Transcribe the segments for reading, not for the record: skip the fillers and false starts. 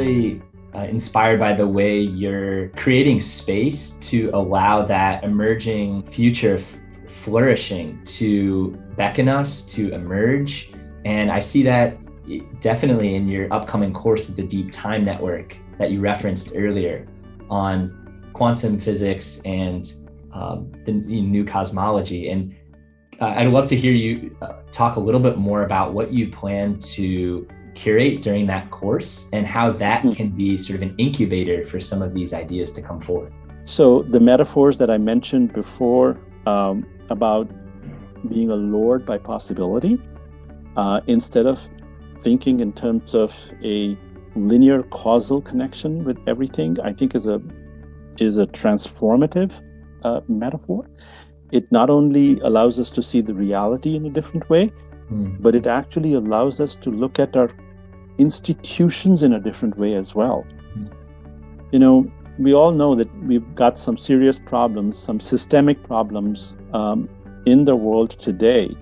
really inspired by the way you're creating space to allow that emerging future flourishing to beckon us to emerge. And I see that definitely in your upcoming course of the Deep Time Network that you referenced earlier on quantum physics and the new cosmology. And I'd love to hear you talk a little bit more about what you plan to curate during that course and how that can be sort of an incubator for some of these ideas to come forth. So the metaphors that I mentioned before about being allured by possibility, instead of thinking in terms of a linear causal connection with everything, I think is a transformative metaphor. It not only allows us to see the reality in a different way, but it actually allows us to look at our institutions in a different way as well. You know, we all know that we've got some serious problems, some systemic problems in the world today.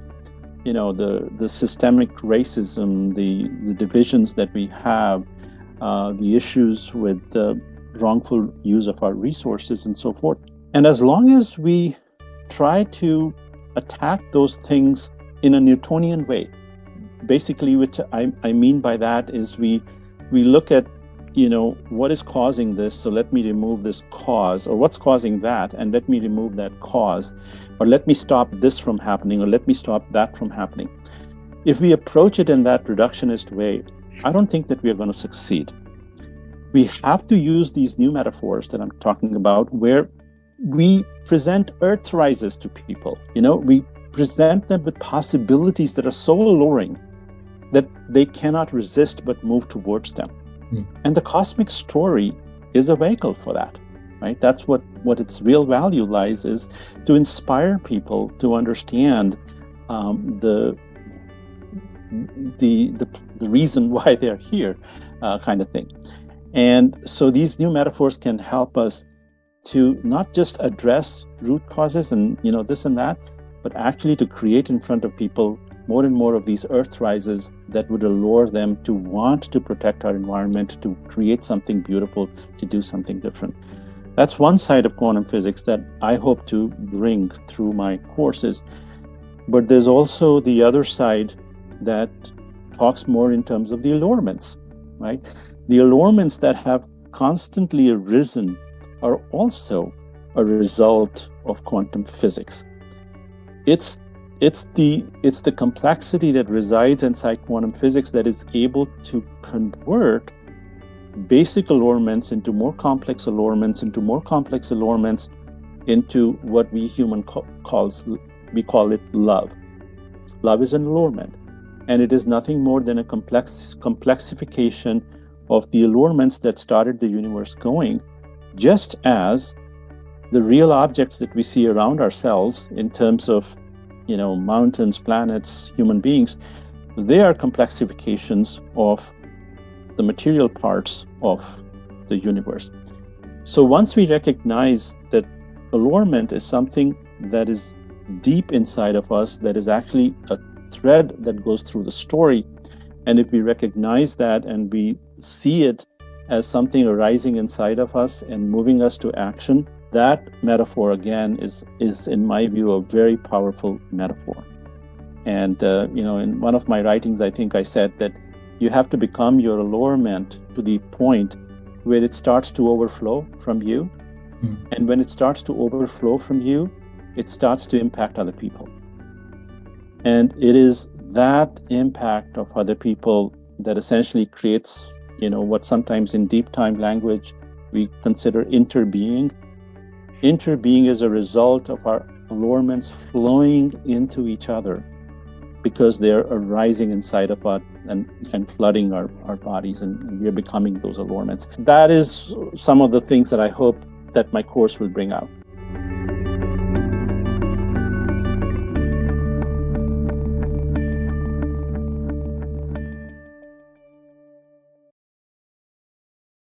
You know, the systemic racism, the divisions that we have, the issues with the wrongful use of our resources and so forth. And as long as we try to attack those things in a Newtonian way, basically, which I mean by that is we look at, you know, what is causing this, so let me remove this cause, or what's causing that, and let me remove that cause, or let me stop this from happening, or let me stop that from happening. If we approach it in that reductionist way, I don't think that we are going to succeed. We have to use these new metaphors that I'm talking about, where we present earthrises to people. You know, we present them with possibilities that are so alluring that they cannot resist but move towards them. And the cosmic story is a vehicle for that, right? That's what its real value lies, is to inspire people to understand the reason why they're here, kind of thing. And so these new metaphors can help us to not just address root causes and, you know, this and that, but actually to create in front of people more and more of these earth rises that would allure them to want to protect our environment, to create something beautiful, to do something different. That's one side of quantum physics that I hope to bring through my courses. But there's also the other side that talks more in terms of the allurements, right? The allurements that have constantly arisen are also a result of quantum physics. It's the complexity that resides inside quantum physics that is able to convert basic allurements into more complex allurements, into what we human call it love. Love is an allurement, and it is nothing more than a complexification of the allurements that started the universe going, just as the real objects that we see around ourselves in terms of, you know, mountains, planets, human beings, they are complexifications of the material parts of the universe. So once we recognize that allurement is something that is deep inside of us, that is actually a thread that goes through the story, and if we recognize that and we see it as something arising inside of us and moving us to action, that metaphor again is in my view a very powerful metaphor. And you know, in one of my writings, I think I said that you have to become your allurement to the point where it starts to overflow from you. And when it starts to overflow from you, it starts to impact other people. And it is that impact of other people that essentially creates, you know, what sometimes in deep time language we consider interbeing. Interbeing is a result of our allurements flowing into each other because they're arising inside of us and flooding our bodies, and we're becoming those allurements. That is some of the things that I hope that my course will bring out.